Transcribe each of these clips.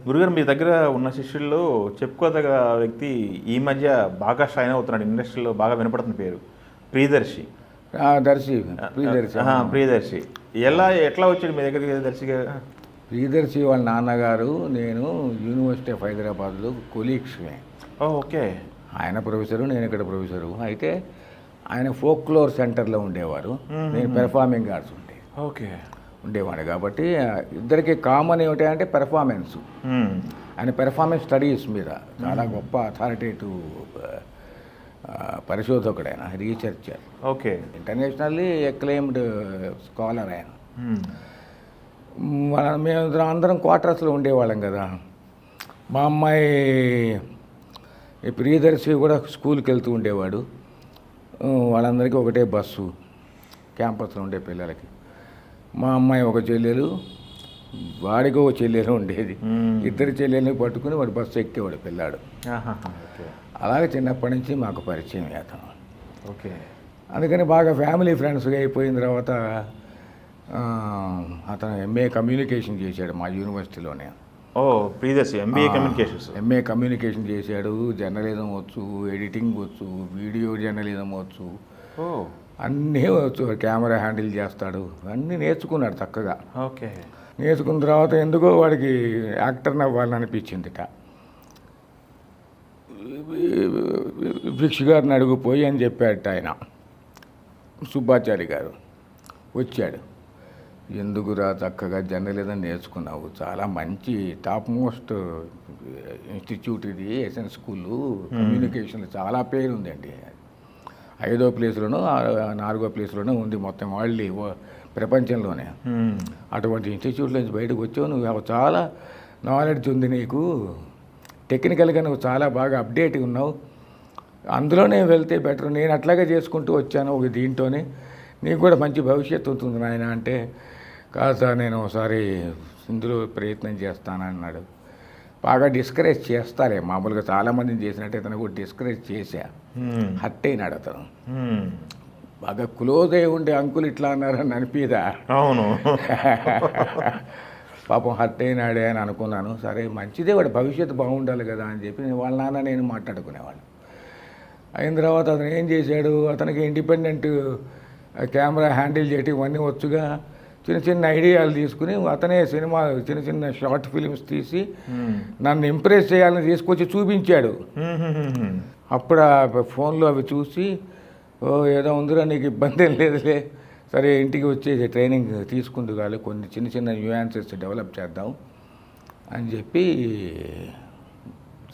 గురుగారు మీ దగ్గర ఉన్న శిష్యుల్లో చెప్పుకోదగ్గ వ్యక్తి ఈ మధ్య బాగా షైన్ అవుతున్నాడు, ఇండస్ట్రీలో బాగా వినపడుతున్న పేరు ప్రియదర్శి. దర్శి ప్రియదర్శి. ప్రియదర్శి ఎట్లా వచ్చాడు మీ దగ్గరికి దర్శిగా? ప్రియదర్శి వాళ్ళ నాన్నగారు నేను యూనివర్సిటీ ఆఫ్ హైదరాబాద్లో కొలీగ్స్మే. ఓకే. ఆయన ప్రొఫెసరు, నేను ఇక్కడ ప్రొఫెసరు. అయితే ఆయన ఫోక్లోర్ సెంటర్లో ఉండేవారు, నేను పెర్ఫార్మింగ్ ఆర్ట్స్ ఉండేవాడు. కాబట్టి ఇద్దరికి కామన్ ఏమిటంటే పెర్ఫార్మెన్స్. ఆయన పెర్ఫార్మెన్స్ స్టడీస్ మీద చాలా గొప్ప అథారిటేటివ్ పరిశోధకుడు, ఆయన researcher. Okay. Internationally acclaimed scholar ఆయన. మేము అందరం క్వార్టర్స్లో ఉండేవాళ్ళం కదా. మా అమ్మాయి ప్రియదర్శి కూడా స్కూల్కి వెళ్తూ ఉండేవాడు. వాళ్ళందరికీ ఒకటే బస్సు, క్యాంపస్లో ఉండే పిల్లలకి. మా అమ్మాయి ఒక చెల్లెలు, వాడికి ఒక చెల్లెలు ఉండేది. ఇద్దరు చెల్లెల్ని పట్టుకుని వాడు బస్సు ఎక్కేవాడు పిల్లాడు. అలాగే చిన్నప్పటి నుంచి మాకు పరిచయం అతను. ఓకే. అందుకని బాగా ఫ్యామిలీ ఫ్రెండ్స్గా అయిపోయిన తర్వాత అతను ఎంఏ కమ్యూనికేషన్ చేశాడు మా యూనివర్సిటీలోనే. ప్రియదర్శి ఎంఏ కమ్యూనికేషన్ చేశాడు. జర్నలిజం వచ్చు, ఎడిటింగ్ వచ్చు, వీడియో జర్నలిజం వచ్చు, అన్నీ వచ్చు. కెమెరా హ్యాండిల్ చేస్తాడు, అన్నీ నేర్చుకున్నాడు చక్కగా. ఓకే. నేర్చుకున్న తర్వాత ఎందుకో వాడికి యాక్టర్ని అవ్వాలని అనిపించిందిట. భిక్షు గారిని అడుగుపోయి అని చెప్పాడట ఆయన. సుబ్బాచారి గారు వచ్చాడు. ఎందుకురా చక్కగా జర్నలిజం నేర్చుకున్నావు, చాలా మంచి టాప్ మోస్ట్ ఇన్స్టిట్యూట్ ఇది, ఎస్ఎన్ స్కూలు, కమ్యూనికేషన్లో చాలా పేరు ఉందండి. 5వ ప్లేస్లోనూ 4వ ప్లేస్లోనూ ఉంది మొత్తం వరల్డ్ ప్రపంచంలోనే. అటువంటి ఇన్స్టిట్యూట్ నుంచి బయటకు వచ్చావు, నువ్వు చాలా నాలెడ్జ్ ఉంది నీకు, టెక్నికల్గా నువ్వు చాలా బాగా అప్డేట్ ఉన్నావు, అందులోనే వెళ్తే బెటర్. నేను అట్లాగే చేసుకుంటూ వచ్చాను ఒక దీంట్లోనే, నీకు కూడా మంచి భవిష్యత్తు ఉంటుంది నాయన అంటే, కాదు సార్ నేను ఒకసారి ఇందులో ప్రయత్నం చేస్తానన్నాడు. బాగా డిస్కరేజ్ చేస్తారే మామూలుగా, చాలామందిని చేసినట్టు ఇతను కూడా డిస్కరేజ్ చేశా. హర్ట్ అయినాడు అతను. బాగా క్లోజ్ అయి ఉండే అంకుల్ ఇట్లా అన్నారని అనిపిదా? అవును. పాపం హర్ట్ అయినాడే అని అనుకున్నాను. సరే మంచిదే, వాడు భవిష్యత్తు బాగుండాలి కదా అని చెప్పి వాళ్ళ నాన్న నేను మాట్లాడుకునేవాళ్ళు. అయిన తర్వాత అతను ఏం చేశాడు, అతనికి ఇండిపెండెంట్ కెమెరా హ్యాండిల్ చేయటం ఇవన్నీ వచ్చుగా. చిన్న చిన్న ఐడియాలు తీసుకుని అతనే సినిమా చిన్న చిన్న షార్ట్ ఫిలిమ్స్ తీసి నన్ను ఇంప్రెస్ చేయాలని తీసుకొచ్చి చూపించాడు. అప్పుడు ఆ ఫోన్లో అవి చూసి, ఏదో ఉందిరా నీకు ఇబ్బంది ఏం లేదులే, సరే ఇంటికి వచ్చేసి ట్రైనింగ్ తీసుకుంది కాదు, కొన్ని చిన్న చిన్న న్యూయాన్సెస్ డెవలప్ చేద్దాం అని చెప్పి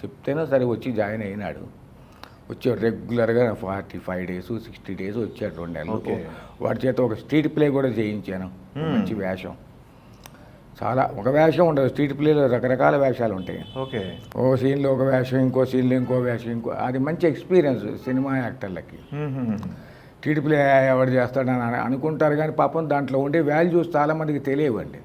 చెప్తేనే సరే వచ్చి జాయిన్ అయినాడు. వచ్చాడు రెగ్యులర్గా 45 days 60 days వచ్చాడు 2 నెలలు. వాడి చేత ఒక స్ట్రీట్ ప్లే కూడా చేయించాను, మంచి వేషం. చాలా ఒక వేషం ఉండదు, స్ట్రీట్ ప్లేలో రకరకాల వేషాలు ఉంటాయి. ఓకే. ఓ సీన్లో ఒక వేషం, ఇంకో సీన్లో ఇంకో వేషం, అది మంచి ఎక్స్పీరియన్స్ సినిమా యాక్టర్లకి. స్ట్రీట్ ప్లే ఎవరు చేస్తాడని అనుకుంటారు కానీ పాపం దాంట్లో ఉండే వాల్యూస్ చాలామందికి తెలియవండి.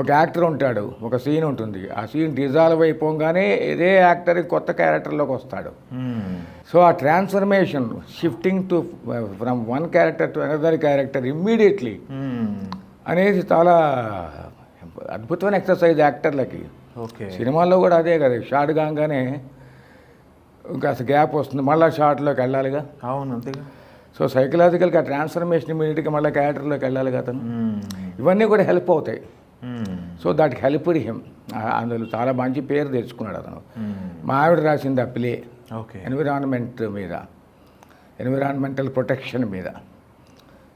ఒక యాక్టర్ ఉంటాడు, ఒక సీన్ ఉంటుంది, ఆ సీన్ డిజాల్వ్ అయిపోగానే ఇదే యాక్టర్ కొత్త క్యారెక్టర్లోకి వస్తాడు. సో ఆ transformation, shifting to from one character to another character immediately అనేది చాలా అద్భుతమైన ఎక్సర్సైజ్ యాక్టర్లకి. ఓకే. సినిమాల్లో కూడా అదే కదా, షార్ట్ కాగానే ఇంకా గ్యాప్ వస్తుంది, మళ్ళీ షార్ట్లోకి వెళ్ళాలిగా. అవును, అంతేగా. సో సైకలాజికల్గా ట్రాన్స్ఫర్మేషన్ ఇమీడియట్గా మళ్ళీ క్యారెక్టర్లోకి వెళ్ళాలి కదా అతను. ఇవన్నీ కూడా హెల్ప్ అవుతాయి. So that helped him. అందులో చాలా మంచి పేరు తెచ్చుకున్నాడు అతను. మా ఆవిడ రాసింది ఆ ప్లే ఎన్విరాన్మెంట్ మీద, ఎన్విరాన్మెంటల్ ప్రొటెక్షన్ మీద.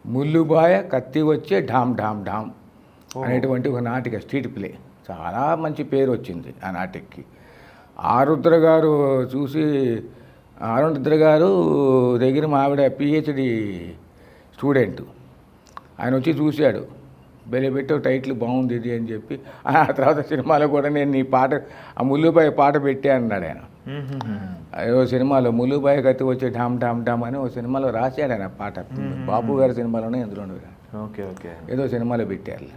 ముల్లుబాయ కత్తి వచ్చే ఢామ్ ఢామ్ ఢామ్ అనేటువంటి ఒక నాటిక, స్ట్రీట్ ప్లే. చాలా మంచి పేరు వచ్చింది ఆ నాటికకి. ఆరుద్ర గారు చూసి, ఆరుద్ర గారు దగ్గర మా ఆవిడ PhD స్టూడెంట్, ఆయన వచ్చి చూశాడు, బెలిపెట్టు టైటిల్ బాగుంది ఇది అని చెప్పి. ఆ తర్వాత సినిమాలో కూడా నేను నీ పాట, ఆ ముల్లుబాయి పాట పెట్టే అన్నాడు ఆయన. ఓ సినిమాలో ముల్లుబాయి కత్తి వచ్చే ఢామ్ ఢామ్ ఢామ్ అని ఓ సినిమాలో రాశాడు ఆయన పాట. బాపు గారి సినిమాలోనే ఎందులో ఓకే ఓకే ఏదో సినిమాలో పెట్టారు.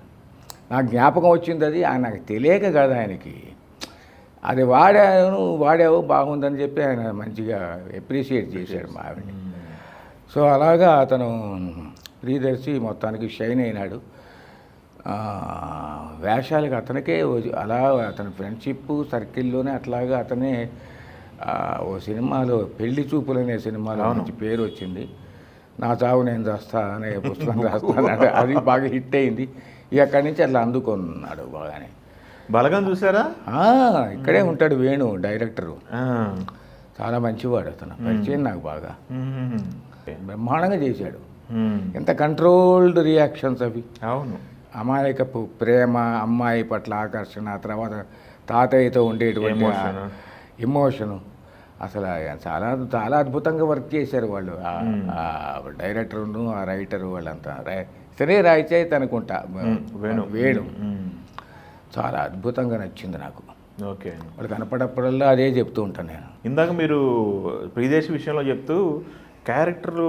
నాకు జ్ఞాపకం వచ్చింది అది, ఆయన నాకు తెలియక కదా ఆయనకి. అది వాడావు బాగుందని చెప్పి ఆయన మంచిగా అప్రిషియేట్ చేశాడు మా ఆవిడని. సో అలాగా అతను ప్రియదర్శి మొత్తానికి షైన్ అయినాడు. వేషాలకి అతనికే అలా అతని ఫ్రెండ్షిప్ సర్కిల్లోనే అట్లాగా అతనే ఓ సినిమాలో పెళ్లి చూపులు అనే సినిమాలో మంచి పేరు వచ్చింది. నా చావు నేను రాస్తా అనే పుస్తకం రాస్తాను, అది బాగా హిట్ అయింది. ఇక అక్కడి నుంచి అట్లా అందుకున్నాడు బాగానే. బలగం చూసారా? ఇక్కడే ఉంటాడు వేణు డైరెక్టరు, చాలా మంచివాడు అతను, పరిచయం నాకు బాగా. బ్రహ్మాండంగా చేశాడు. ఎంత కంట్రోల్డ్ రియాక్షన్స్ అవి. అవును. అమాయకపు ప్రేమ, అమ్మాయి పట్ల ఆకర్షణ, తర్వాత తాతయ్యతో ఉండేటువంటి ఎమోషను, అసలు చాలా చాలా అద్భుతంగా వర్క్ చేశారు వాళ్ళు. డైరెక్టర్ను ఆ రైటరు వాళ్ళంతా. సరే రాయిచేయి అనుకుంటా వేణు చాలా అద్భుతంగా నచ్చింది నాకు. ఓకే. వాళ్ళు కనపడప్పుడల్లా అదే చెప్తూ ఉంటాను నేను. ఇందాక మీరు ప్రియదర్శి విషయంలో చెప్తూ క్యారెక్టర్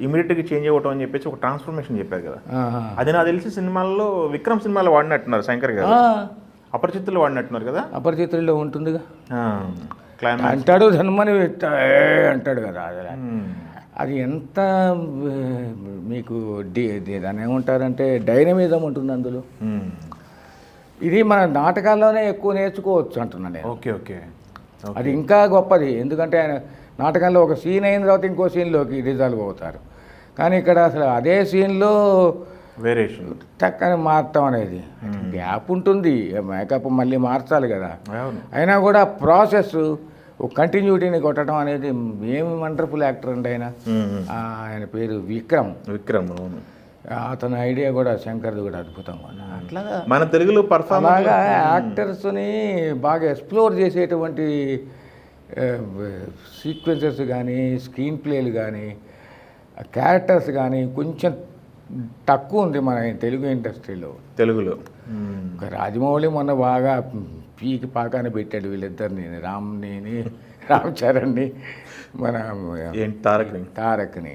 ఇమీడియట్గా చేంజ్ అవ్వటం అని చెప్పేసి ఒక ట్రాన్స్ఫర్మేషన్ చెప్పారు కదా, అది నాకు తెలిసి సినిమాల్లో విక్రమ్ సినిమాలో వాడినట్టున్నారు శంకర్ గారు, అపరిచితుల్లో వాడినట్టున్నారు కదా. అపరిచితుల్లో ఉంటుందిగా, క్లైమాక్స్ అంటాడు ధన్మని అంటాడు కదా. అది ఎంత మీకు దాన్ని ఏమంటారంటే డైనమిజం ఉంటుంది అందులో. ఇది మన నాటకాల్లోనే ఎక్కువ నేర్చుకోవచ్చు అంటున్నాను నేను. Okay okay. అది ఇంకా గొప్పది, ఎందుకంటే ఆయన నాటకంలో ఒక సీన్ అయిన తర్వాత ఇంకో సీన్లోకి రిజాల్వ్ అవుతారు, కానీ ఇక్కడ అసలు అదే సీన్లో వేరియేషన్ చక్కని మార్చడం అనేది గ్యాప్ ఉంటుంది, మేకప్ మళ్ళీ మార్చాలి కదా. అయినా కూడా ప్రాసెస్ కంటిన్యూటీని కొట్టడం అనేది ఏమి వండర్ఫుల్ యాక్టర్ అండి ఆయన. ఆయన పేరు విక్రమ్. అవును. అతని ఐడియా కూడా శంకర్ది కూడా అద్భుతంగా ఉంది. అట్లాగా మన తెలుగులో అలాగా యాక్టర్స్ని బాగా ఎక్స్ప్లోర్ చేసేటువంటి సీక్వెన్సెస్ కానీ, స్క్రీన్ ప్లేలు కానీ, క్యారెక్టర్స్ కానీ కొంచెం తక్కువ ఉంది మన తెలుగు ఇండస్ట్రీలో. తెలుగులో రాజమౌళి మొన్న బాగా పీకి పాకాన్ని పెట్టాడు వీళ్ళిద్దరిని, రామ్ చరణ్ని, మన తారక్ని.